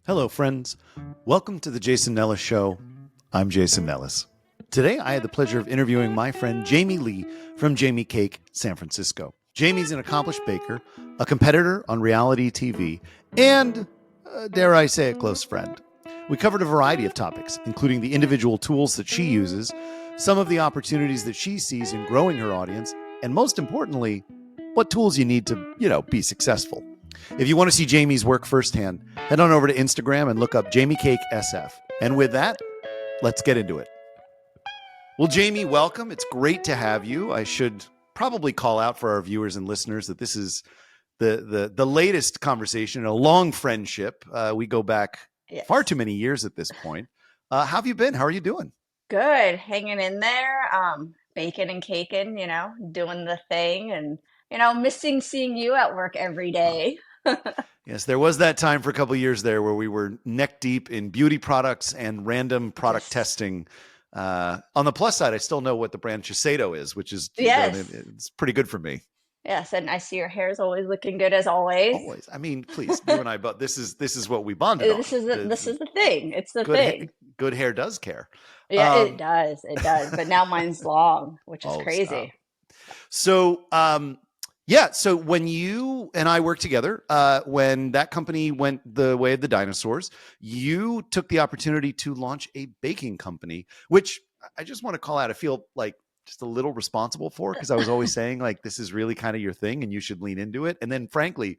Hello, friends. Welcome to the Jason Nellis Show. I'm Jason Nellis. Today, I had the pleasure of interviewing my friend Jamie Lee from Jamie Cake, San Francisco. Jamie's an accomplished baker, a competitor on reality TV, and, dare I say, a close friend. We covered a variety of topics, including the individual tools that she uses, some of the opportunities that she sees in growing her audience, and most importantly, what tools you need to, be successful. If you want to see Jamie's work firsthand, head on over to Instagram and look up Jamie Cake SF. And with that, let's get into it. Well, Jamie, welcome. It's great to have you. I should probably call out for our viewers and listeners that this is the latest conversation in a long friendship. We go back far too many years at this point. How have you been? How are you doing? Good, hanging in there, baking and caking, doing the thing and, missing seeing you at work every day. Yes, there was that time for a couple of years there where we were neck deep in beauty products and random product Just, testing. On the plus side, I still know what the brand Shiseido is, which is yes, it's pretty good for me. yes, and I see your hair is always looking good as always. Always. I mean, please, you and I, but this is what we bonded on. This is the thing. It's the Good thing. good hair does care. Yeah, it does. But now mine's long, which is Oh, crazy. stop. So, yeah. So when you and I worked together, when that company went the way of the dinosaurs, you took the opportunity to launch a baking company, which I just want to call out. I feel like just a little responsible for because I was always saying like, this is really kind of your thing and you should lean into it. And then frankly,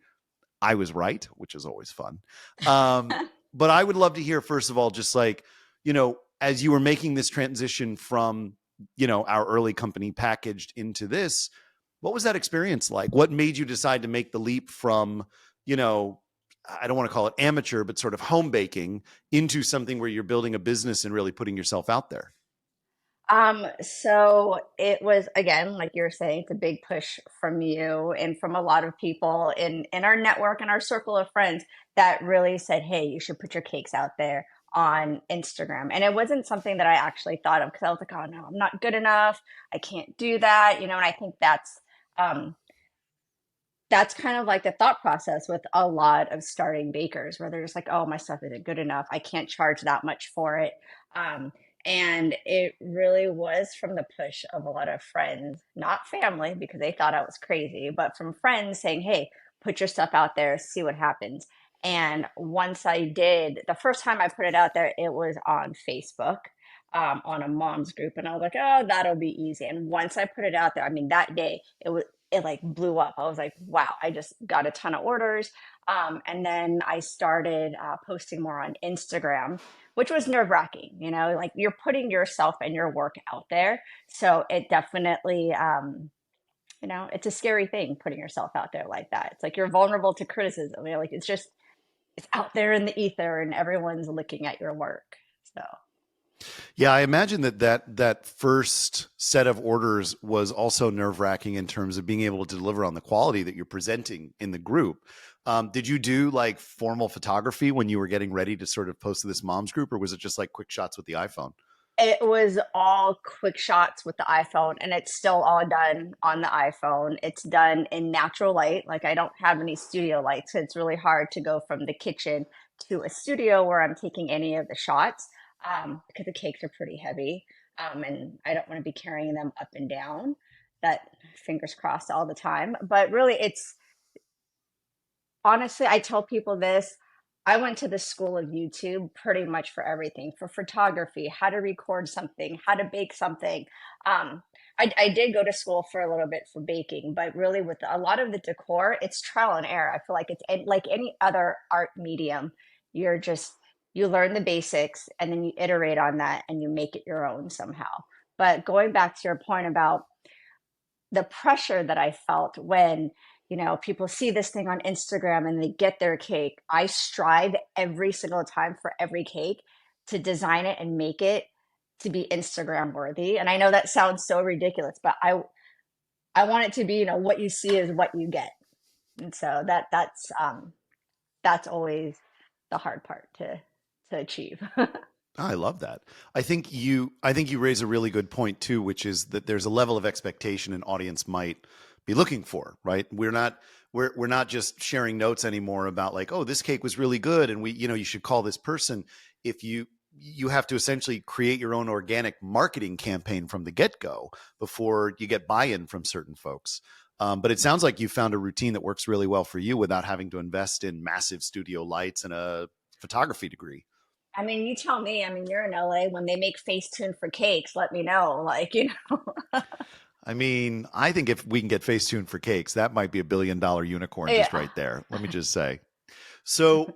I was right, which is always fun. But I would love to hear, first of all, just like, as you were making this transition from, our early company packaged into this, what was that experience like? What made you decide to make the leap from, I don't want to call it amateur, but sort of home baking into something where you're building a business and really putting yourself out there? So it was again, like you were saying, it's a big push from you and from a lot of people in our network and our circle of friends that really said, "Hey, you should put your cakes out there on Instagram." And it wasn't something that I actually thought of because I was like, "Oh no, I'm not good enough. I can't do that," And I think um, that's kind of like the thought process with a lot of starting bakers where they're just like, oh, my stuff isn't good enough. I can't charge that much for it. Um, and it really was from the push of a lot of friends, not family, because they thought I was crazy, but from friends saying, hey, put your stuff out there, see what happens. And once I did, the first time I put it out there, it was on Facebook. On a mom's group, and I was like, "Oh, that'll be easy." And once I put it out there, I mean, that day it like blew up. I was like, wow, I just got a ton of orders. And then I started posting more on Instagram, which was nerve wracking. Like you're putting yourself and your work out there. So it definitely, it's a scary thing putting yourself out there like that. It's like you're vulnerable to criticism. Like it's out there in the ether and everyone's looking at your work. So. Yeah, I imagine that first set of orders was also nerve wracking in terms of being able to deliver on the quality that you're presenting in the group. Did you do like formal photography when you were getting ready to sort of post to this mom's group, or was it just like quick shots with the iPhone? It was all quick shots with the iPhone, and it's still all done on the iPhone. It's done in natural light. Like I don't have any studio lights, so it's really hard to go from the kitchen to a studio where I'm taking any of the shots because the cakes are pretty heavy, and I don't want to be carrying them up and down. That fingers crossed all the time. But really, it's honestly, I tell people this. I went to the school of YouTube pretty much for everything, for photography, how to record something, how to bake something. I did go to school for a little bit for baking, but really with a lot of the decor, it's trial and error. I feel like like any other art medium. You're just, you learn the basics and then you iterate on that and you make it your own somehow. But going back to your point about the pressure that I felt when, people see this thing on Instagram and they get their cake. I strive every single time for every cake to design it and make it to be Instagram worthy. And I know that sounds so ridiculous, but I want it to be, what you see is what you get. And so that's always the hard part to achieve. I love that. I think you raise a really good point too, which is that there's a level of expectation an audience might be looking for, right? we're not just sharing notes anymore about like, oh, this cake was really good, and you should call this person. If you have to essentially create your own organic marketing campaign from the get-go before you get buy-in from certain folks. But it sounds like you found a routine that works really well for you without having to invest in massive studio lights and a photography degree. I mean, you tell me. I mean, you're in LA. When they make Facetune for cakes, let me know. Like, I mean, I think if we can get Facetune for cakes, that might be $1 billion unicorn just yeah. right there. Let me just say. So,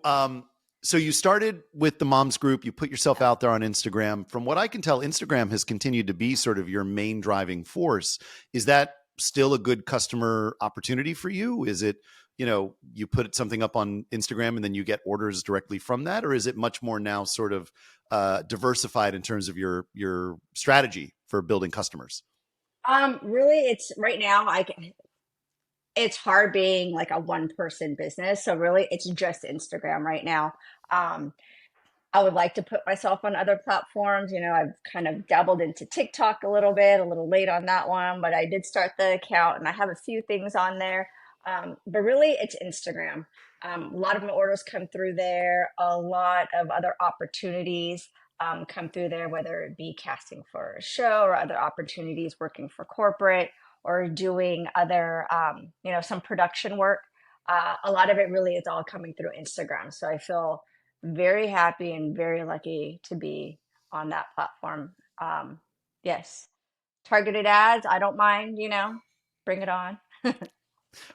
so you started with the moms group. You put yourself out there on Instagram. From what I can tell, Instagram has continued to be sort of your main driving force. Is that still a good customer opportunity for you? Is it, you put something up on Instagram and then you get orders directly from that, or is it much more now sort of diversified in terms of your strategy for building customers? Really, it's right now. It's hard being like a one person business. So really, it's just Instagram right now. Um, I would like to put myself on other platforms. I've kind of dabbled into TikTok a little bit, a little late on that one, but I did start the account and I have a few things on there. But really, it's Instagram. A lot of my orders come through there, a lot of other opportunities come through there, whether it be casting for a show or other opportunities working for corporate or doing other, some production work. A lot of it really is all coming through Instagram. So I feel very happy and very lucky to be on that platform. Yes, targeted ads, I don't mind, bring it on.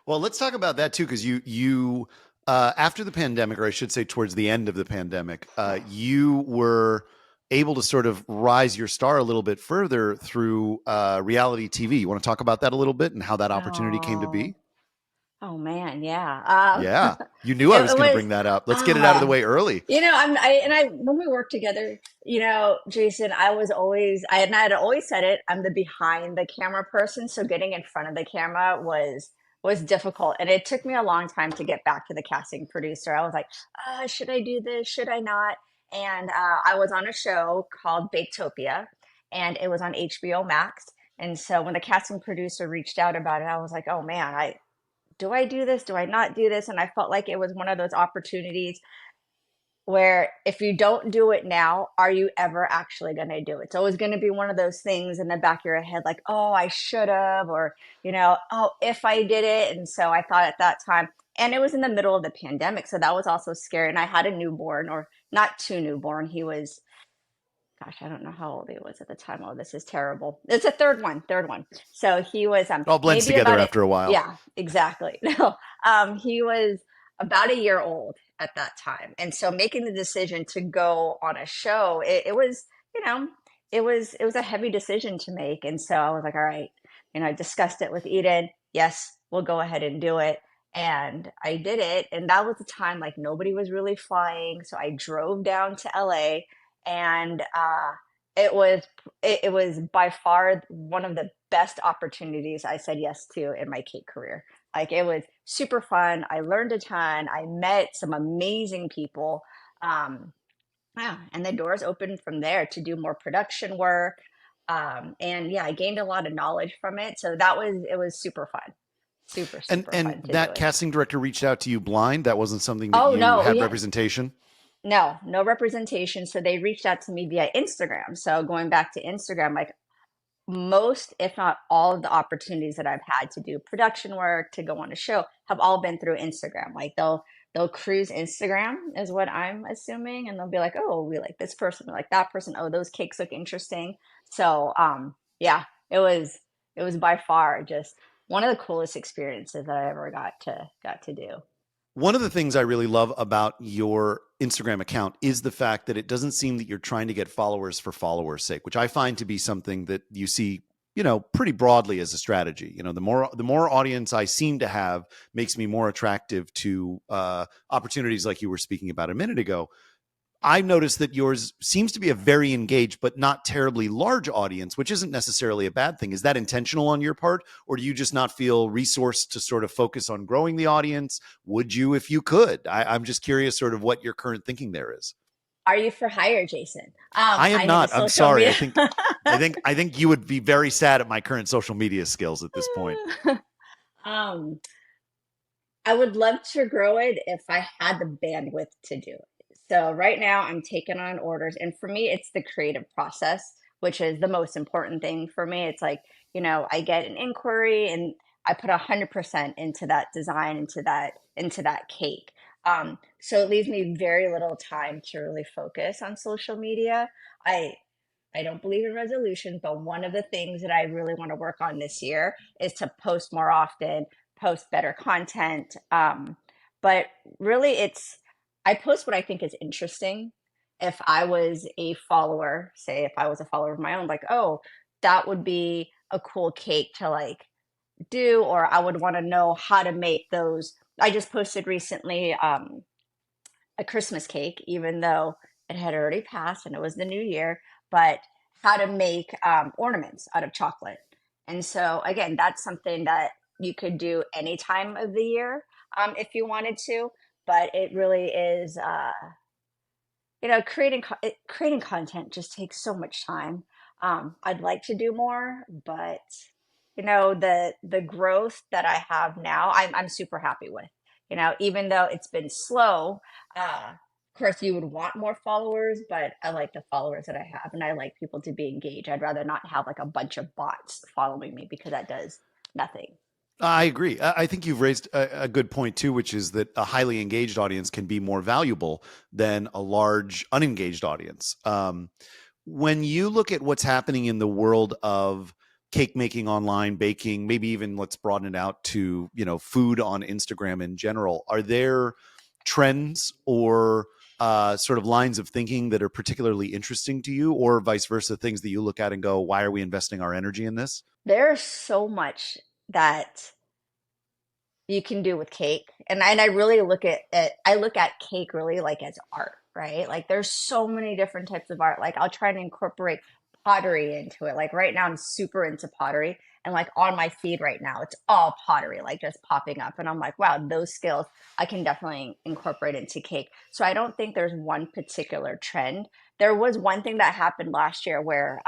Well, let's talk about that too, because you after the pandemic, or I should say, towards the end of the pandemic, you were able to sort of rise your star a little bit further through reality TV. You want to talk about that a little bit and how that opportunity came to Oh, be? oh man, yeah. Yeah, you knew I It was going to was, bring that up. Let's get it out of the ah, way early. when we worked together, Jason, I had always said it, I'm the behind the camera person. So getting in front of the camera was difficult. And it took me a long time to get back to the casting producer. I was like, should I do this? Should I not? And I was on a show called Baketopia, and it was on HBO Max. And so when the casting producer reached out about it, I was like, oh man, do I do this? Do I not do this? And I felt like it was one of those opportunities where if you don't do it now, are you ever actually going to do it? It's always going to be one of those things in the back of your head, like, oh, I should have, or, oh, if I did it. And so I thought at that time, and it was in the middle of the pandemic. So that was also scary. And I had a newborn, or not too newborn. He was, gosh, I don't know how old he was at the time. Oh, this is terrible. It's a third one. So he was It all blends maybe together about it. after a while. Yeah, exactly. No, he was about a year old at that time. And so making the decision to go on a show, it was, you know, it was a heavy decision to make. And so I was like, all right, I discussed it with Eden. Yes, we'll go ahead and do it. And I did it. And that was the time like nobody was really flying. So I drove down to LA, and it was it was by far one of the best opportunities I said yes to in my cake career. Like it was super fun. I learned a ton. I met some amazing people. Um, yeah, and the doors opened from there to do more production work. And yeah, I gained a lot of knowledge from it. So it was super fun. Super, And super and fun to do that it. casting director reached out to you blind. That wasn't something that Oh you no, had yeah, representation. no, no representation. So they reached out to me via Instagram. So going back to Instagram, like most, if not all of the opportunities that I've had to do production work, to go on a show, have all been through Instagram. Like they'll cruise Instagram is what I'm assuming, and they'll be like, "Oh, we like this person, we like that person. Oh, those cakes look interesting." So, yeah, it was by far just one of the coolest experiences that I ever got to do. One of the things I really love about your Instagram account is the fact that it doesn't seem that you're trying to get followers for followers' sake, which I find to be something that you see, pretty broadly as a strategy. The more audience I seem to have makes me more attractive to opportunities like you were speaking about a minute ago. I noticed that yours seems to be a very engaged but not terribly large audience, which isn't necessarily a bad thing. Is that intentional on your part, or do you just not feel resourced to sort of focus on growing the audience? Would you if you could? I'm just curious sort of what your current thinking there is. Are you for hire, Jason? I am I need a not. I'm social sorry. media. I think you would be very sad at my current social media skills at this point. um, I would love to grow it if I had the bandwidth to do it. So right now I'm taking on orders, and for me, it's the creative process, which is the most important thing for me. It's like, I get an inquiry and I put 100% into that design, into that cake. So it leaves me very little time to really focus on social media. I I don't believe in resolutions, but one of the things that I really want to work on this year is to post more often, post better content. But really, I post what I think is interesting. If I was a follower, say if I was a follower of my own, like, oh, that would be a cool cake to like do, or I would want to know how to make those. I just posted recently a Christmas cake, even though it had already passed and it was the new year, but how to make ornaments out of chocolate. And so, again, that's something that you could do any time of the year if you wanted to, but it really is, creating content just takes so much time. I'd like to do more, but the growth that I have now, I'm super happy with. Even though it's been slow, of course you would want more followers, but I like the followers that I have, and I like people to be engaged. I'd rather not have like a bunch of bots following me because that does nothing. I agree. I think you've raised a good point too, which is that a highly engaged audience can be more valuable than a large unengaged audience. When you look at what's happening in the world of cake making online, baking, maybe even let's broaden it out to, food on Instagram in general, are there trends or sort of lines of thinking that are particularly interesting to you, or vice versa, things that you look at and go, why are we investing our energy in this? There's so much that you can do with cake, and I really look at it, I look at cake really like as art, right? Like there's so many different types of art. Like I'll try to incorporate pottery into it. Like right now I'm super into pottery, and like on my feed right now it's all pottery like just popping up, and I'm like, wow, those skills I can definitely incorporate into cake. So I don't think there's one particular trend. There was one thing that happened last year where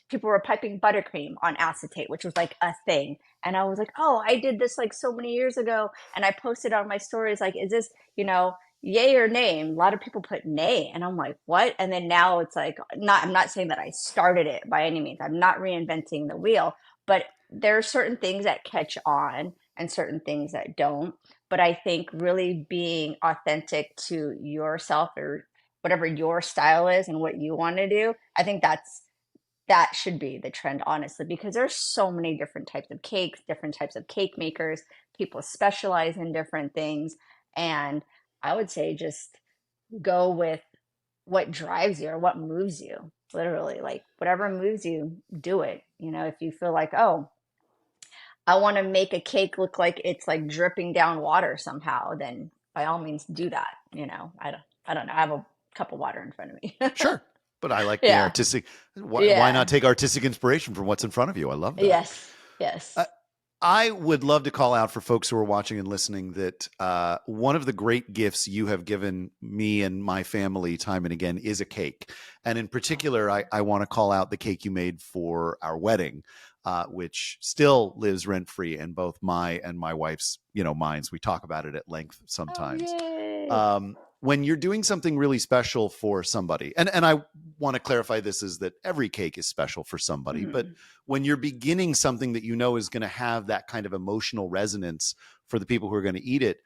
people were piping buttercream on acetate, which was like a thing, and I was like, oh, I did this like so many years ago. And I posted on my stories, like, is this, yay or nay? And a lot of people put nay. And I'm like, what? And then now it's like, I'm not saying that I started it by any means. I'm not reinventing the wheel, but there are certain things that catch on and certain things that don't. But I think really being authentic to yourself or whatever your style is and what you want to do, I think that should be the trend, honestly, because there's so many different types of cakes, different types of cake makers. People specialize in different things. And I would say just go with what drives you or what moves you. Literally, like whatever moves you, do it. If you feel like, oh, I want to make a cake look like it's like dripping down water somehow, then by all means do that. I don't know. I have a cup of water in front of me. Sure. But I like the Yeah. artistic. Why not Yeah. take artistic inspiration from what's in front of you? I love that. Yes. Yes. Uh, I would love to call out for folks who are watching and listening that one of the great gifts you have given me and my family time and again is a cake. And in particular, I want to call out the cake you made for our wedding, which still lives rent free in both my and my wife's, minds. We talk about it at length Oh, sometimes. yay. When you're doing something really special for somebody, and I want to clarify this is that every cake is special for somebody, but Mhm. when you're beginning something that you know is going to have that kind of emotional resonance for the people who are going to eat it,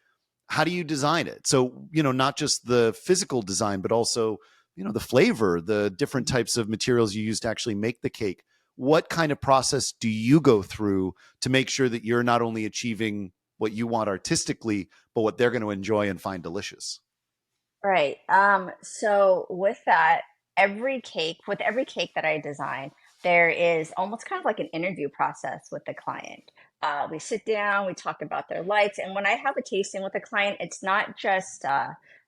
how do you design it? So, not just the physical design, but also, the flavor, the different types of materials you use to actually make the cake. What kind of process do you go through to make sure that you're not only achieving what you want artistically, but what they're going to enjoy and find delicious? Right. So with every cake that I design, there is almost kind of like an interview process with the client. We sit down, we talk about their likes, and when I have a tasting with a client, it's not just,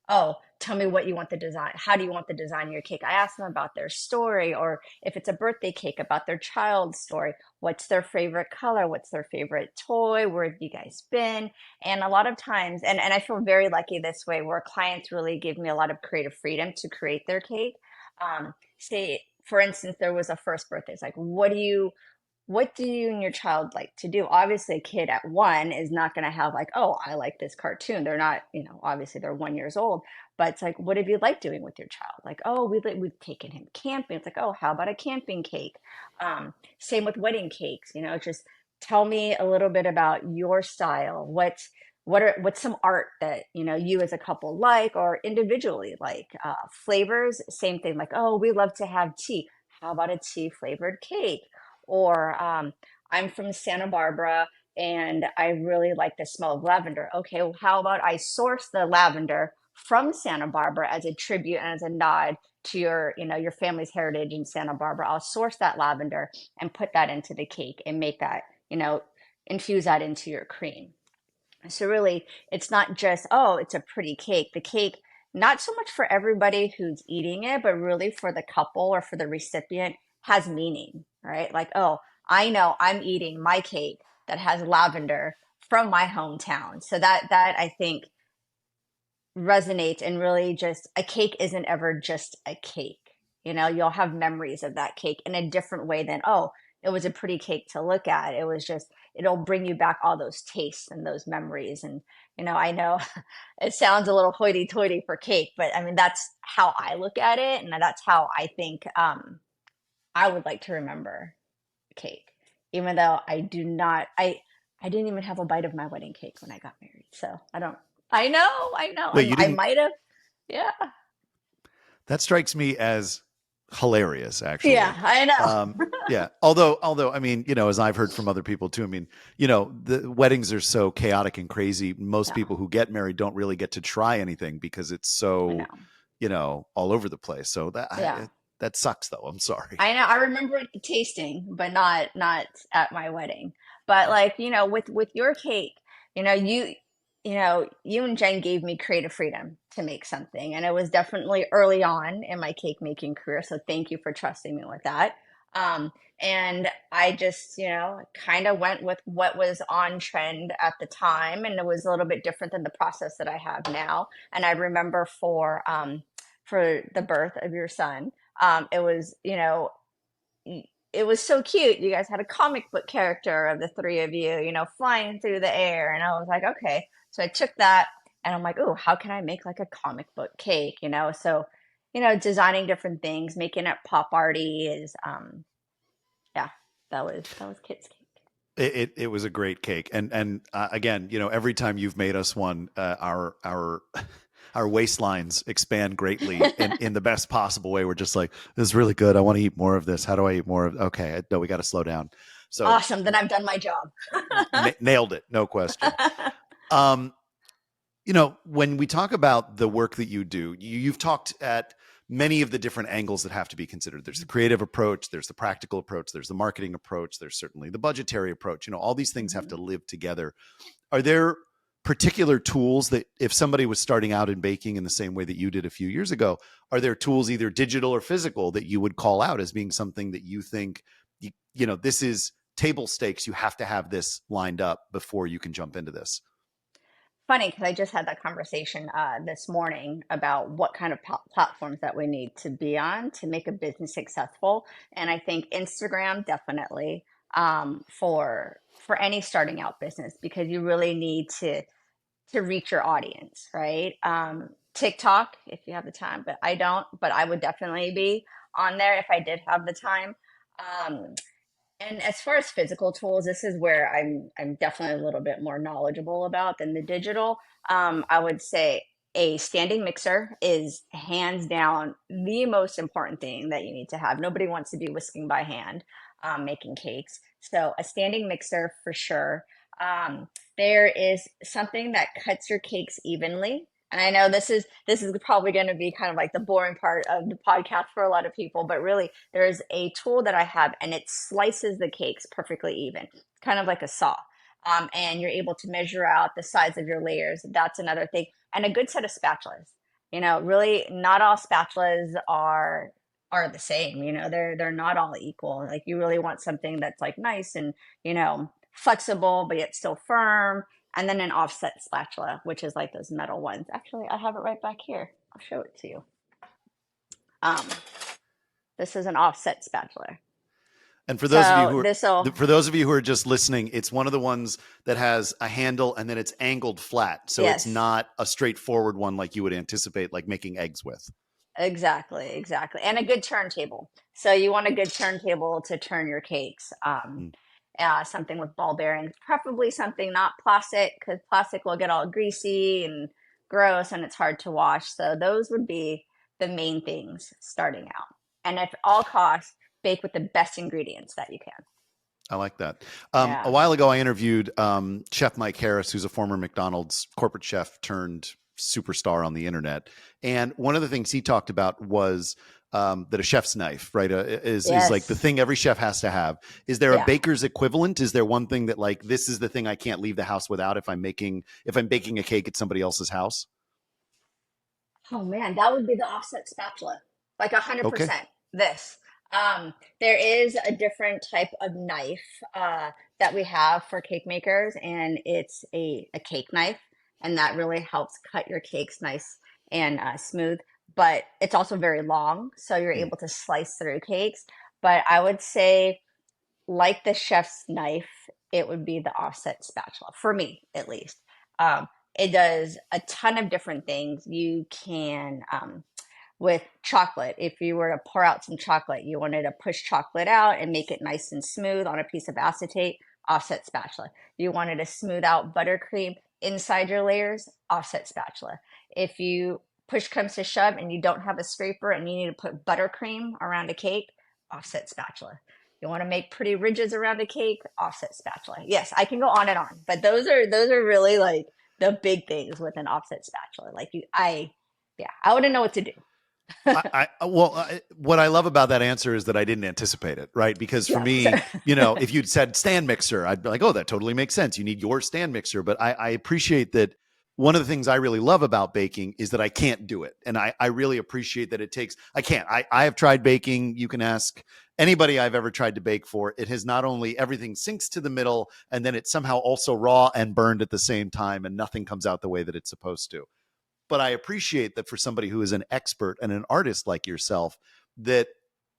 oh, tell me what you want the design. How do you want the design of your cake? I ask them about their story, or if it's a birthday cake, about their child's story. What's their favorite color? What's their favorite toy? Where have you guys been? And a lot of times, and I feel very lucky this way, where clients really give me a lot of creative freedom to create their cake. Say, for instance, there was a first birthday. It's like, what do you and your child like to do? Obviously, a kid at 1 is not going to have like, oh, I like this cartoon. They're not, obviously they're 1 years old, but it's like, what have you liked doing with your child? Like, oh, we've taken him camping. It's like, oh, how about a camping cake? Same with wedding cakes, just tell me a little bit about your style. What's some art that you as a couple like or individually like? Flavors, same thing. Like, oh, we love to have tea. How about a tea flavored cake? Or I'm from Santa Barbara and I really like the smell of lavender. Okay, well, how about I source the lavender from Santa Barbara as a tribute and as a nod to your family's heritage in Santa Barbara. I'll source that lavender and put that into the cake and make that, infuse that into your cream. So really, it's not just, oh, it's a pretty cake. The cake, not so much for everybody who's eating it, but really for the couple or for the recipient has meaning, right? Like, oh, I know I'm eating my cake that has lavender from my hometown. So that I think resonates, and really just a cake isn't ever just a cake. You'll have memories of that cake in a different way than, oh, it was a pretty cake to look at. It was just, it'll bring you back all those tastes and those memories. And, I know it sounds a little hoity toity for cake, but I mean, that's how I look at it. And that's how I think I would like to remember cake, even though I didn't even have a bite of my wedding cake when I got married. So I know. Wait, you I didn't? might have. Yeah. That strikes me as hilarious, Yeah, actually. I know. Yeah. Although, I mean, as I've heard from other people too, I mean, the weddings are so chaotic and crazy. Most Yeah, people who get married don't really get to try anything because it's I so, know. all over the place. So Yeah. that sucks, though. I'm sorry. I know. I remember it tasting, but not at my wedding. But Yeah. like, with your cake, you know, you you and Jen gave me creative freedom to make something. And it was definitely early on in my cake making career. So thank you for trusting me with that. Um, and I just, kind of went with what was on trend at the time. And it was a little bit different than the process that I have now. And I remember for the birth of your son, it was, it was so cute. You guys had a comic book character of the three of you, flying through the air. And I was like, okay. So I took that and I'm like, oh, how can I make like a comic book cake? So, designing different things, making it pop arty is, yeah, that was Kit's cake. It was a great cake, and again, every time you've made us one, our our waistlines expand greatly in the best possible way. We're just like, this is really good. I want to eat more of this. How do I eat more of? Okay, no, we got to slow down. So Awesome. Then I've done my job. nailed it, no question. Um, when we talk about the work that you do, you've talked at many of the different angles that have to be considered. There's the creative approach, there's the practical approach, there's the marketing approach, there's certainly the budgetary approach. All these things have Mhm. to live together. Are there particular tools that if somebody was starting out in baking in the same way that you did a few years ago, are there tools either digital or physical that you would call out as being something that you think, this is table stakes, you have to have this lined up before you can jump into this? Funny because I just had that conversation this morning about what kind of platforms that we need to be on to make a business successful. And I think Instagram definitely, for any starting out business, because you really need to reach your audience, right? TikTok, if you have the time, but I don't. But I would definitely be on there if I did have the time. Um, and as far as physical tools, this is where I'm definitely a little bit more knowledgeable about than the digital. I would say a standing mixer is hands down the most important thing that you need to have. Nobody wants to be whisking by hand making cakes, so a standing mixer for sure. There is something that cuts your cakes evenly. And I know this is probably going to be kind of like the boring part of the podcast for a lot of people, but really there's a tool that I have and it slices the cakes perfectly even. It's kind of like a saw. And you're able to measure out the size of your layers. That's another thing. And a good set of spatulas. Really not all spatulas are the same. They're not all equal. Like you really want something that's like nice and, flexible, but yet still firm. And then an offset spatula, which is like those metal ones. Actually, I have it right back here. I'll show it to you. Um, this is an offset spatula. And for those of you So who are this will, for those of you who are just listening, it's one of the ones that has a handle and then it's angled flat. So it's yes. not a straightforward one like you would anticipate, like making eggs with. Exactly, exactly. And a good turntable. So you want a good turntable to turn your cakes. Mm. Something with ball bearings, preferably something not plastic, because plastic will get all greasy and gross and it's hard to wash. So those would be the main things starting out. And at all costs, bake with the best ingredients that you can. I like that. A Yeah. while ago, I interviewed Chef Mike Harris, who's a former McDonald's corporate chef turned superstar on the internet. And one of the things he talked about was that a chef's knife, right, is like the Yes. thing every chef has to have. Is there a Yeah. baker's equivalent? Is there one thing that like this is the thing I can't leave the house without if I'm baking a cake at somebody else's house? Oh man, that would be the offset spatula. Like Okay. 100% this. There is a different type of knife that we have for cake makers, and it's a cake knife, and that really helps cut your cakes nice and smooth. But it's also very long, so you're Mm. able to slice through cakes. But I would say, like the chef's knife, it would be the offset spatula for me, at least. It does a ton of different things. You can, with chocolate, if you were to pour out some chocolate, you wanted to push chocolate out and make it nice and smooth on a piece of acetate, offset spatula. You wanted to smooth out buttercream inside your layers, offset spatula. If you push comes to shove and you don't have a scraper and you need to put buttercream around a cake, offset spatula. You want to make pretty ridges around a cake, offset spatula. Yes, I can go on and on, but those are really like the big things with an offset spatula. Like yeah, I wouldn't know what to do. What I love about that answer is that I didn't anticipate it, right? Because for Yeah. So, me, if you'd said stand mixer, I'd be like, oh, that totally makes sense. You need your stand mixer. But I appreciate that. One of the things I really love about baking is that I can't do it. And I really appreciate that it takes, I can't. I have tried baking. You can ask anybody I've ever tried to bake for. It has not only everything sinks to the middle and then it's somehow also raw and burned at the same time and nothing comes out the way that it's supposed to. But I appreciate that for somebody who is an expert and an artist like yourself, that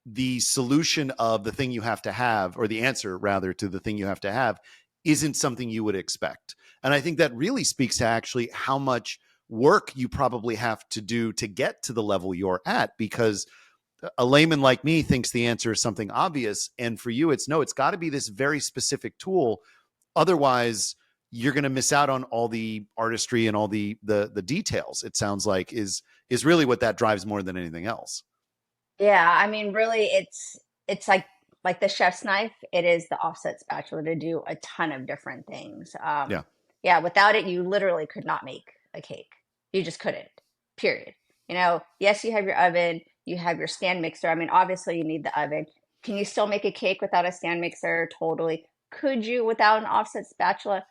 the solution of the thing you have to have, or the answer rather to the thing you have to have, isn't something you would expect. And I think that really speaks to actually how much work you probably have to do to get to the level you're at, because a layman like me thinks the answer is something obvious. And for you, it's no, it's got to be this very specific tool. Otherwise, you're going to miss out on all the artistry and all the details. It sounds like is really what that drives more than anything else. yeah, I mean, really, it's like the chef's knife. It is the offset spatula to do a ton of different things. Yeah. Yeah, without it, you literally could not make a cake. You just couldn't. Period. Yes, you have your oven, you have your stand mixer. I mean, obviously, you need the oven. Can you still make a cake without a stand mixer? Totally. Could you without an offset spatula?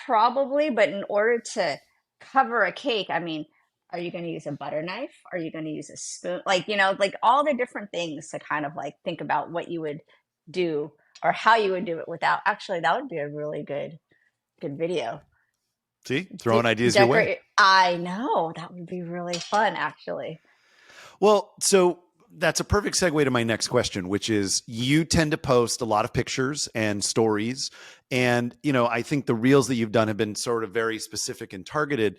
Probably, but in order to cover a cake, I mean, are you going to use a butter knife? Are you going to use a spoon? Like, like all the different things to kind of like think about what you would do or how you would do it without. Actually, that would be a really good video. See, throwing ideas your way. Decorate. I know that would be really fun, actually. Well, so that's a perfect segue to my next question, which is you tend to post a lot of pictures and stories. And, I think the reels that you've done have been sort of very specific and targeted.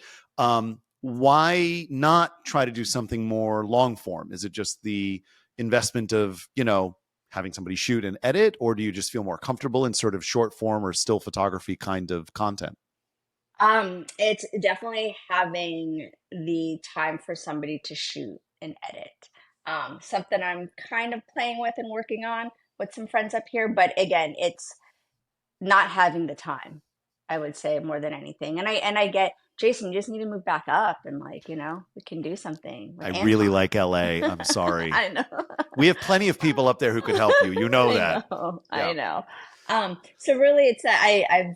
Why not try to do something more long form? Is it just the investment of, having somebody shoot and edit, or do you just feel more comfortable in sort of short form or still photography kind of content? It's definitely having the time for somebody to shoot and edit. Something I'm kind of playing with and working on with some friends up here, but again, it's not having the time, I would say more than anything. And I get Jason, you just need to move back up and like, we can do something I with really Anton. like LA. I'm sorry. I know. We have plenty of people up there who could help you. You know I that. know. I Yeah. know. So really it's that I've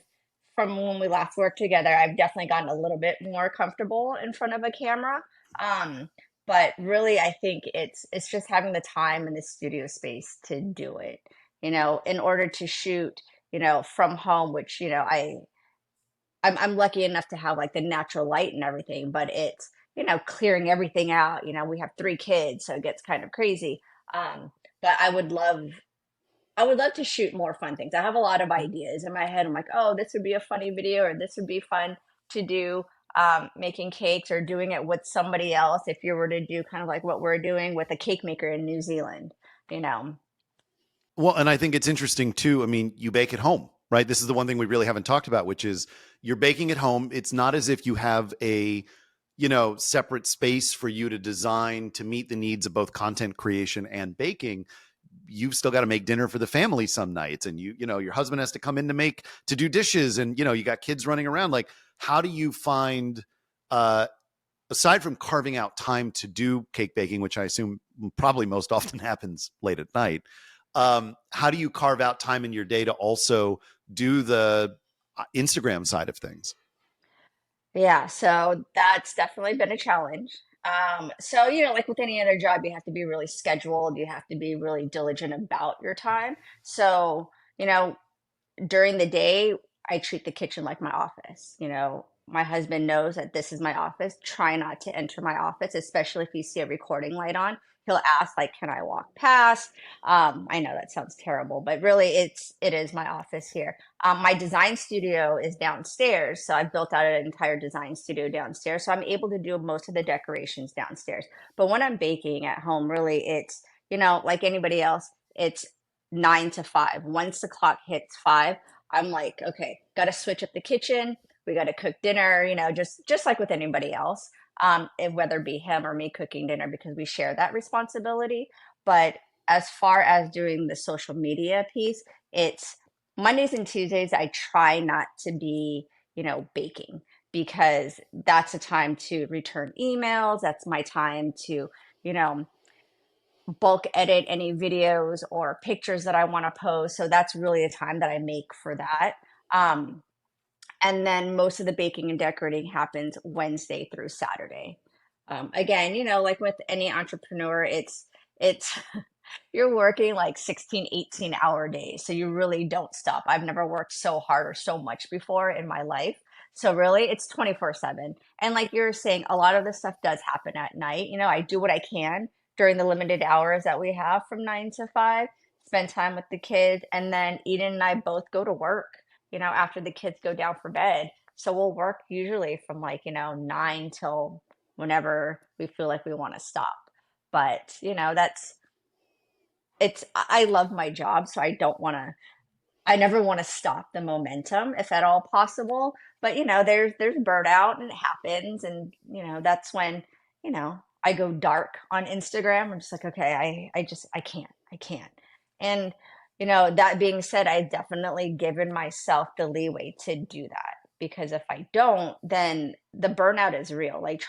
from when we last worked together, I've definitely gotten a little bit more comfortable in front of a camera. Um, but really I think it's just having the time and the studio space to do it, in order to shoot, from home, which, I'm lucky enough to have like the natural light and everything, but it's, clearing everything out. We have three kids, so it gets kind of crazy. But I would love I would love to shoot more fun things. I have a lot of ideas in my head. I'm like, oh, this would be a funny video, or this would be fun to do, making cakes or doing it with somebody else. If you were to do kind of like what we're doing with a cake maker in New Zealand, you know. Well, and I think it's interesting too. I mean, you bake at home, right? This is the one thing we really haven't talked about, which is you're baking at home. It's not as if you have a, separate space for you to design to meet the needs of both content creation and baking. You've still got to make dinner for the family some nights, and your husband has to come in to do dishes, and you got kids running around. Like, how do you find, uh aside from carving out time to do cake baking, which I assume probably most often happens late at night, how do you carve out time in your day to also do the Instagram side of things? Yeah, so that's definitely been a challenge. So, like with any other job, you have to be really scheduled, you have to be really diligent about your time. So, you know, during the day, I treat the kitchen like my office. My husband knows that this is my office. Try not to enter my office, especially if you see a recording light on. He'll ask, like, can I walk past? I know that sounds terrible, but really it is my office here. My design studio is downstairs, so I've built out an entire design studio downstairs. So I'm able to do most of the decorations downstairs. But when I'm baking at home, really it's, like anybody else, it's 9 to 5. Once the clock hits 5, I'm like, okay, got to switch up the kitchen. We got to cook dinner, just like with anybody else, whether it be him or me cooking dinner, because we share that responsibility. But as far as doing the social media piece, it's Mondays and Tuesdays. I try not to be, baking, because that's a time to return emails. That's my time to, you know, bulk edit any videos or pictures that I want to post. So that's really the time that I make for that. Um, and then most of the baking and decorating happens Wednesday through Saturday. Again, like with any entrepreneur, it's you're working like 16, 18-hour days. So you really don't stop. I've never worked so hard or so much before in my life. So really it's 24/7. And like you're saying, a lot of this stuff does happen at night. I do what I can during the limited hours that we have from 9 to 5, spend time with the kids. And then Eden and I both go to work, after the kids go down for bed. So we'll work usually from like, 9 till whenever we feel like we want to stop. But, I love my job, so I never want to stop the momentum if at all possible. But there's burnout and it happens, and that's when I go dark on Instagram. I'm just like, okay, I can't. And that being said, I definitely given myself the leeway to do that, because if I don't, then the burnout is real. Like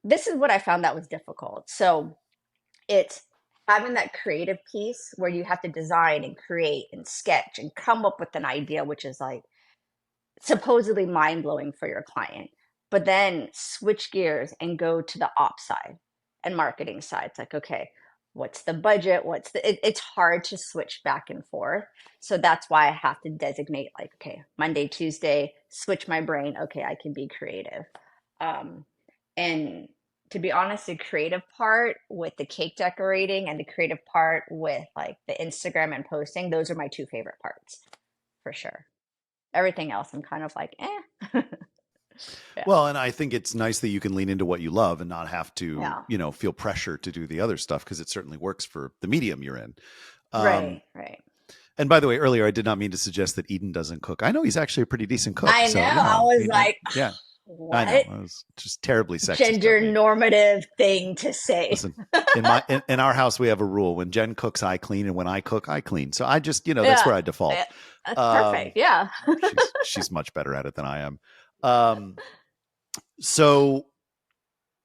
this is what I found that was difficult. So it's having that creative piece where you have to design and create and sketch and come up with an idea, which is like supposedly mind blowing for your client, but then switch gears and go to the ops side and marketing side. It's like, okay, what's the budget? It's hard to switch back and forth. So that's why I have to designate, like, okay, Monday, Tuesday, switch my brain. Okay, I can be creative. And to be honest, the creative part with the cake decorating and the creative part with like the Instagram and posting, those are my two favorite parts for sure. Everything else, I'm kind of like, eh. Yeah. Well, and I think it's nice that you can lean into what you love and not have to, Yeah. feel pressure to do the other stuff, because it certainly works for the medium you're in. Um, Right. Right. and by the way, earlier I did not mean to suggest that Eden doesn't cook. I know he's actually a pretty decent cook. I know. So, I I was mean, like, yeah, I know. what I was just terribly sexist of gender me. normative thing to say? Listen, in our house we have a rule: when Jen cooks, I clean, and when I cook, I clean. So I just, that's Yeah. where I default. Yeah. That's Um, perfect. Yeah. she's much better at it than I am. Um, so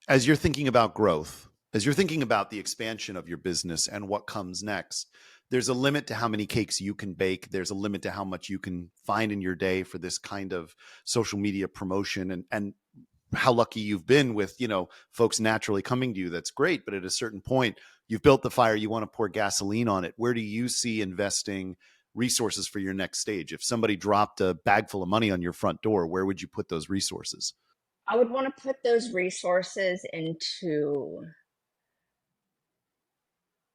as you're thinking about growth, as you're thinking about the expansion of your business and what comes next, there's a limit to how many cakes you can bake. There's a limit to how much you can find in your day for this kind of social media promotion, and how lucky you've been with, folks naturally coming to you. That's great. But at a certain point, you've built the fire, you want to pour gasoline on it. Where do you see investing resources for your next stage? If somebody dropped a bag full of money on your front door, where would you put those resources? I would want to put those resources into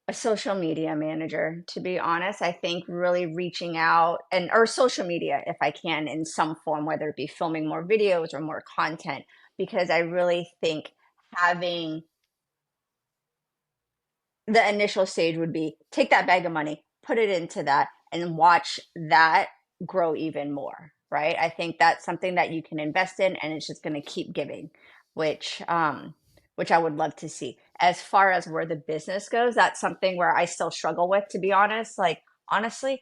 A social media manager, to be honest. I think really reaching out and or social media if I can in some form, whether it be filming more videos or more content, because I really think having the initial stage would be take that bag of money, put it into that, and watch that grow even more, right? I think that's something that you can invest in, and it's just going to keep giving, which which I would love to see. As far as where the business goes, that's something where I still struggle with, to be honest. Like honestly,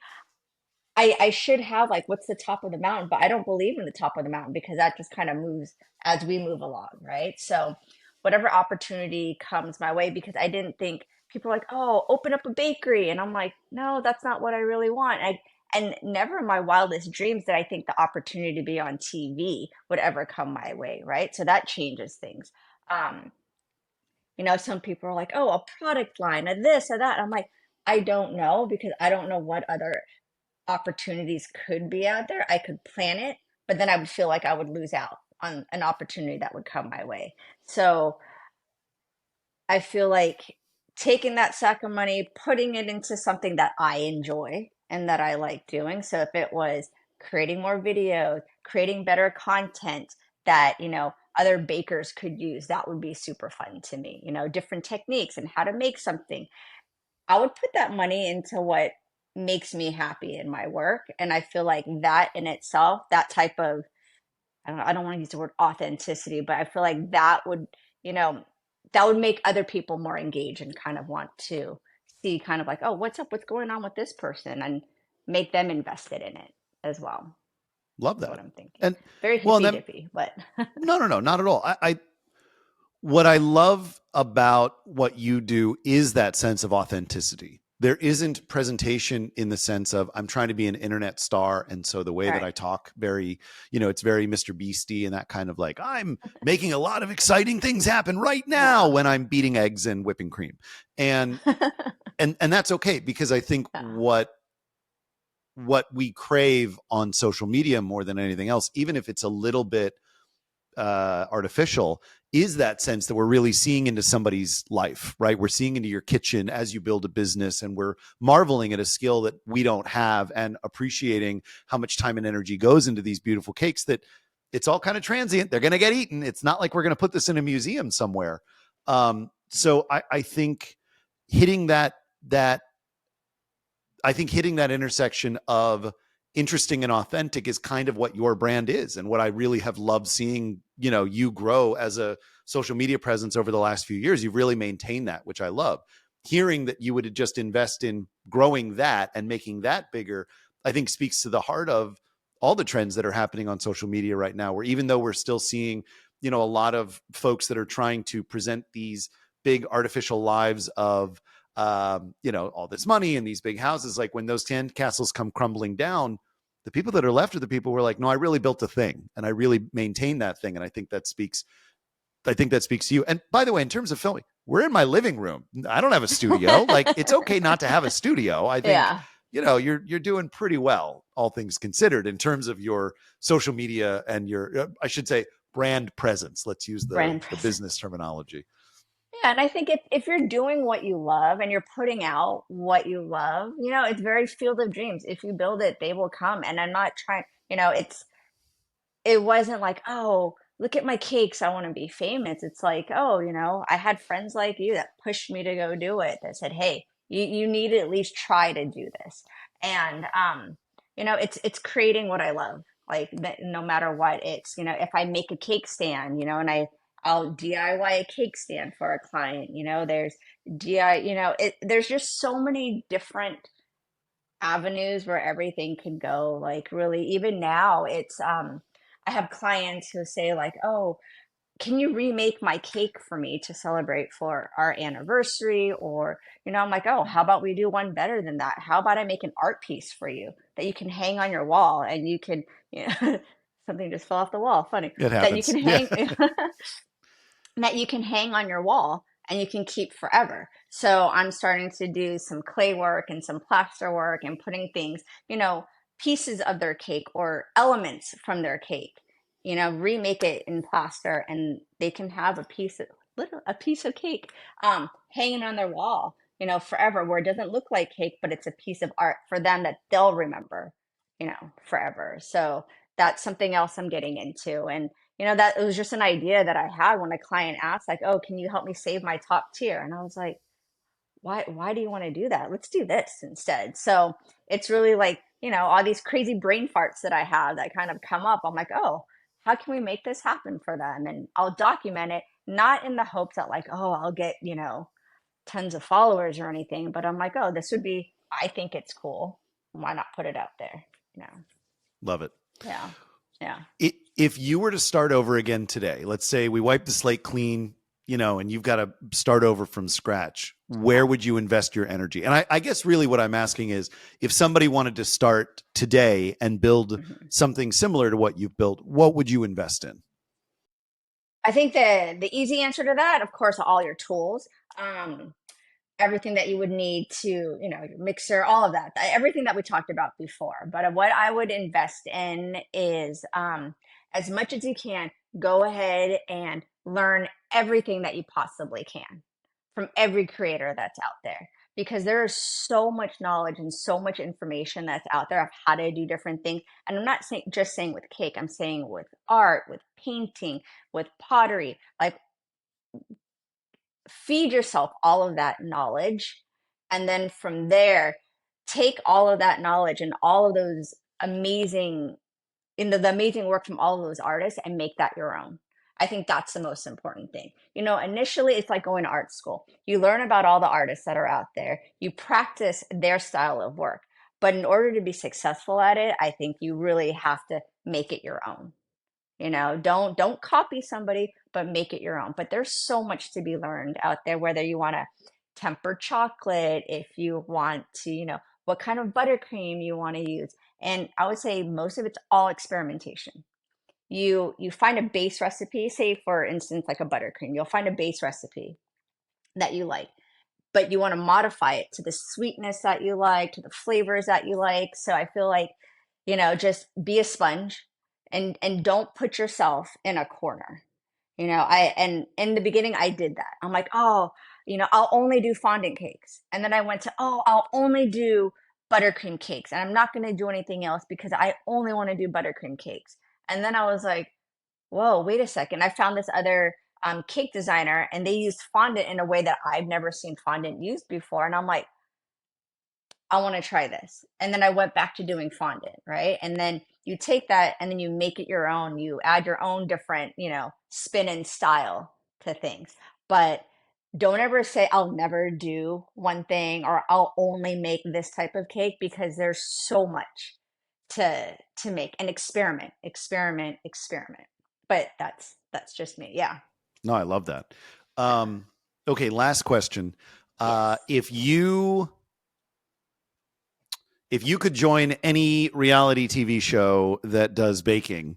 I should have like what's the top of the mountain, but I don't believe in the top of the mountain because that just kind of moves as we move along, right? So whatever opportunity comes my way, because I didn't think people are like, oh, open up a bakery. And I'm like, no, that's not what I really want. And never in my wildest dreams did I think the opportunity to be on TV would ever come my way, right? So that changes things. Um, some people are like, oh, a product line, a this, or that. I'm like, I don't know because I don't know what other opportunities could be out there. I could plan it, but then I would feel like I would lose out on an opportunity that would come my way. So I feel like taking that sack of money, putting it into something that I enjoy and that I like doing. So if it was creating more videos, creating better content that, other bakers could use, that would be super fun to me, different techniques and how to make something. I would put that money into what makes me happy in my work. And I feel like that in itself, that type of, I don't want to use the word authenticity, but I feel like you know, that would make other people more engaged and kind of want to see kind of like, oh, what's up? What's going on with this person? And make them invested in it as well, Love is what that. I'm thinking. And Very well, and hippy then dippy, but no, no, no, not at all. What I love about what you do is that sense of authenticity. There isn't presentation in the sense of I'm trying to be an internet star. And so the way that right. I talk it's very Mr. Beastie and that kind of like, I'm making a lot of exciting things happen right now No. when I'm beating eggs and whipping cream. And and that's okay because I think Yeah. what we crave on social media more than anything else, even if it's a little bit artificial, is that sense that we're really seeing into somebody's life, right? We're seeing into your kitchen as you build a business, and we're marveling at a skill that we don't have and appreciating how much time and energy goes into these beautiful cakes that it's all kind of transient. They're going to get eaten. It's not like we're going to put this in a museum somewhere. So I think hitting that hitting that intersection of interesting and authentic is kind of what your brand is and what I really have loved seeing, you grow as a social media presence over the last few years. You've really maintained that, which I love. Hearing that you would just invest in growing that and making that bigger, I think speaks to the heart of all the trends that are happening on social media right now, where even though we're still seeing, a lot of folks that are trying to present these big artificial lives of all this money and these big houses, like when those castles come crumbling down, the people that are left are the people who are like, no, I really built a thing and I really maintained that thing. And I think that speaks to you. And by the way, in terms of filming, we're in my living room. I don't have a studio. Like, it's okay not to have a studio. I think, Yeah. you're doing pretty well, all things considered, in terms of your social media and your, I should say, brand presence. Let's use Brand the presence. business terminology. Yeah, and I think if you're doing what you love and you're putting out what you love, it's very field of dreams. If you build it, they will come. And I'm not trying, it wasn't like, oh, look at my cakes, I want to be famous. It's like, oh, I had friends like you that pushed me to go do it, that said, hey, you need to at least try to do this. And it's creating what I love. Like no matter what, it's, if I make a cake stand, and I'll DIY a cake stand for a client, there's DI, there's just so many different avenues where everything can go. Like really, even now, it's I have clients who say like, "Oh, can you remake my cake for me to celebrate for our anniversary?" Or, I'm like, "Oh, how about we do one better than that? How about I make an art piece for you that you can hang on your wall and you can, something just fell off the wall, funny, It that you happens. can Yeah. hang that you can hang on your wall and you can keep forever." So I'm starting to do some clay work and some plaster work and putting things, pieces of their cake or elements from their cake, remake it in plaster and they can have a piece of cake hanging on their wall. forever, where it doesn't look like cake, but it's a piece of art for them that they'll remember, forever. So that's something else I'm getting into. And, that it was just an idea that I had when a client asked, like, oh, can you help me save my top tier? And I was like, why do you want to do that? Let's do this instead. So it's really like, all these crazy brain farts that I have that kind of come up. I'm like, oh, how can we make this happen for them? And I'll document it, not in the hopes that like, oh, I'll get, tons of followers or anything, but I'm like, oh, this would be, I think it's cool. Why not put it out there? You know? Love it. Yeah. Yeah. If you were to start over again today, let's say we wipe the slate clean, and you've got to start over from scratch, where would you invest your energy? And I guess really what I'm asking is, if somebody wanted to start today and build something similar to what you've built, what would you invest in? I think the easy answer to that, of course, all your tools. Um, Everything that you would need to, your mixer, all of that, everything that we talked about before. But what I would invest in is, as much as you can, go ahead and learn everything that you possibly can from every creator that's out there. Because there is so much knowledge and so much information that's out there of how to do different things. And I'm not saying just saying with cake, I'm saying with art, with painting, with pottery. Like, feed yourself all of that knowledge, and then from there take all of that knowledge and all of those amazing the amazing work from all of those artists and make that your own. I think that's the most important thing. Initially it's like going to art school. You learn about all the artists that are out there, you practice their style of work, but in order to be successful at it, I think you really have to make it your own. Don't copy somebody, but make it your own. But there's so much to be learned out there, whether you want to temper chocolate, if you want to, what kind of buttercream you want to use. And I would say most of it's all experimentation. You find a base recipe, say for instance like a buttercream, you'll find a base recipe that you like, but you want to modify it to the sweetness that you like, to the flavors that you like. So I feel like, just be a sponge, and don't put yourself in a corner. And in the beginning I did that. I'm like, oh, I'll only do fondant cakes. And then I went to, oh, I'll only do buttercream cakes. And I'm not going to do anything else because I only want to do buttercream cakes. And then I was like, whoa, wait a second. I found this other cake designer, and they used fondant in a way that I've never seen fondant used before. And I'm like, I want to try this. And then I went back to doing fondant, right? And then you take that and then you make it your own. You add your own different, spin and style to things. But don't ever say, I'll never do one thing, or I'll only make this type of cake, because there's so much to make. And experiment, experiment, experiment. But that's just me. Yeah. No, I love that. Yeah. Okay, last question. Yes. If you could join any reality TV show that does baking,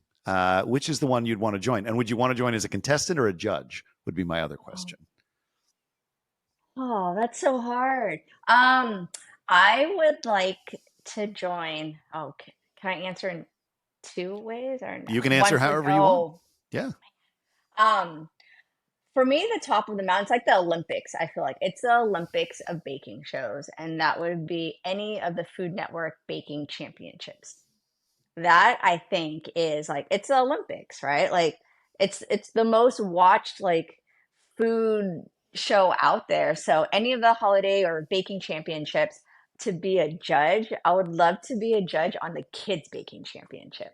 which is the one you'd want to join? And would you want to join as a contestant or a judge? Would be my other question. Oh, that's so hard. I would like to join. Oh, can I answer in two ways or You no? can answer One for, however you want. oh, Yeah. um, for me, the top of the mountain, it's like the Olympics. I feel like it's the Olympics of baking shows, and that would be any of the Food Network baking championships. That I think is like, it's the Olympics, right? Like, it's the most watched like food show out there. So any of the holiday or baking championships, to be a judge, I would love to be a judge on the kids baking championship.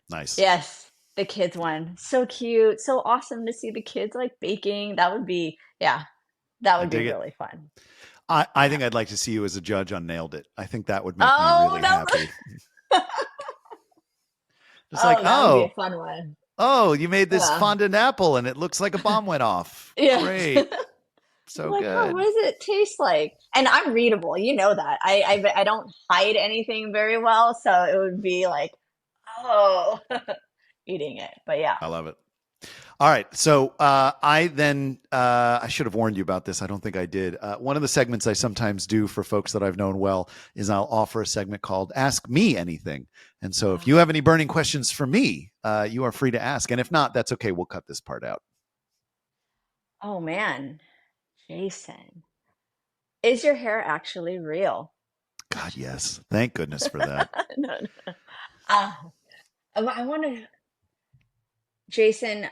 Nice. Yes, the kids one. So cute, so awesome to see the kids like baking. That would be, yeah, that I would be dig it. really fun. I Yeah. think I'd like to see you as a judge on Nailed It. I think that would make me Oh, really that happy. Just like, oh, that would be a oh, fun one. you made this Yeah. fondant apple and it looks like a bomb went off. Yeah. Great. So Like, oh, what good. does it taste like? And I'm readable, you know that. I don't hide anything very well, so it would be like, oh, eating it. But yeah. I love it. All right. So I should have warned you about this. I don't think I did. One of the segments I sometimes do for folks that I've known well is I'll offer a segment called Ask Me Anything. And so if you have any burning questions for me, you are free to ask. And if not, that's okay. We'll cut this part out. Oh man, Jason. Is your hair actually real? God, yes. Thank goodness for that. No, no. Uh, I want to, Jason,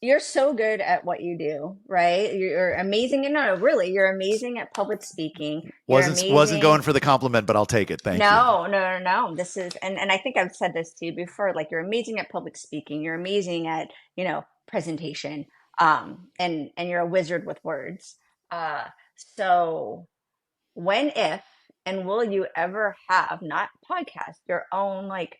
you're so good at what you do, right? You're amazing. No, no, really, you're amazing at public speaking. You're Wasn't going amazing. for the compliment, but I'll take it. Thank you. No, no, no, no. This is, and I think I've said this to you before, like you're amazing at public speaking. You're amazing at, presentation. And you're a wizard with words. Uh, so when, if, and will you ever have, not podcast, your own like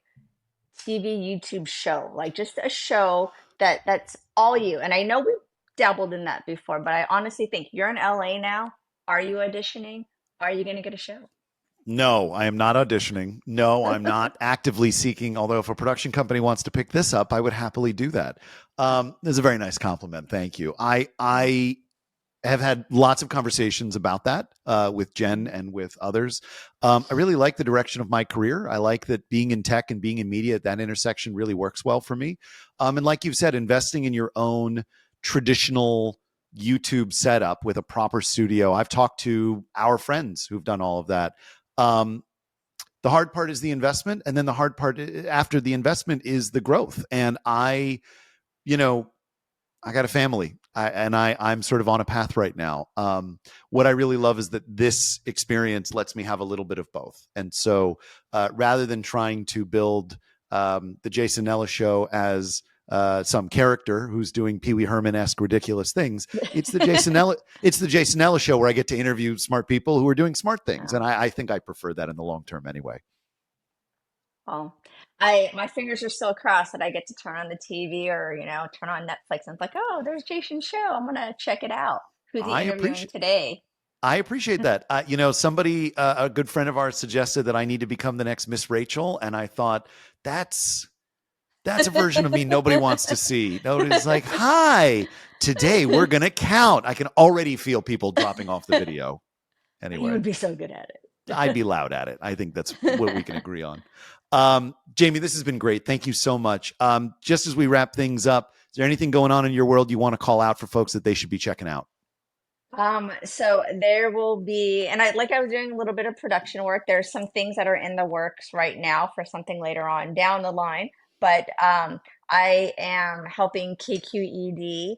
TV, YouTube show, like just a show that's all you. And I know we've dabbled in that before, but I honestly think you're in LA now. Are you auditioning? Are you going to get a show? No, I am not auditioning. No, I'm not actively seeking. Although, if a production company wants to pick this up, I would happily do that. It's a very nice compliment. Thank you. I have had lots of conversations about that with Jen and with others. I really like the direction of my career. I like that being in tech and being in media at that intersection really works well for me. And like you've said, investing in your own traditional YouTube setup with a proper studio. I've talked to our friends who've done all of that. Um, the hard part is the investment, and then the hard part after the investment is the growth. And you know, I got a family, I'm sort of on a path right now. What I really love is that this experience lets me have a little bit of both. And so, rather than trying to build the Jason Nellis show as some character who's doing Pee Wee Herman-esque ridiculous things, it's the Jason Nellis show where I get to interview smart people who are doing smart things, and Wow. I think I prefer that in the long term anyway. Well, my fingers are still crossed that I get to turn on the TV or, turn on Netflix and it's like, oh, there's Jason's show. I'm gonna check it out. Who's he I interviewing appreciate today? I appreciate that. Somebody, a good friend of ours, suggested that I need to become the next Miss Rachel, and I thought that's a version of me nobody wants to see. Nobody's like, "Hi, today we're gonna count." I can already feel people dropping off the video. You Anyway, would be so good at I'd it. be loud at it. I think that's what we can agree on. Jamie, this has been great. Thank you so much. Just as we wrap things up, is there anything going on in your world you want to call out for folks that they should be checking out? So there will be, and I was doing a little bit of production work. There's some things that are in the works right now for something later on down the line. But I am helping KQED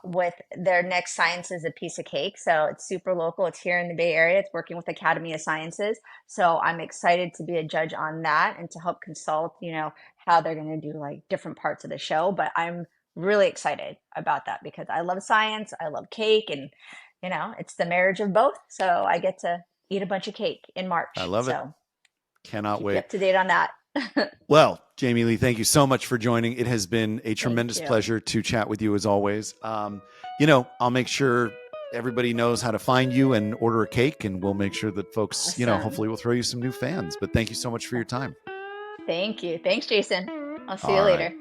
with their next Science is a Piece of Cake. So it's super local. It's here in the Bay Area. It's working with Academy of Sciences. So I'm excited to be a judge on that and to help consult, how they're going to do like different parts of the show. But I'm really excited about that because I love science, I love cake, and it's the marriage of both. So I get to eat a bunch of cake in I March. love it. So Cannot keep you wait. up to date on that. Well, Jamie Lee, thank you so much for joining. It has been a Thank tremendous you. pleasure to chat with you as always. I'll make sure everybody knows how to find you and order a cake, and we'll make sure that folks, Awesome. hopefully we'll throw you some new fans. But thank you so much for your time. Thank you. Thanks, Jason. I'll see you All right. later.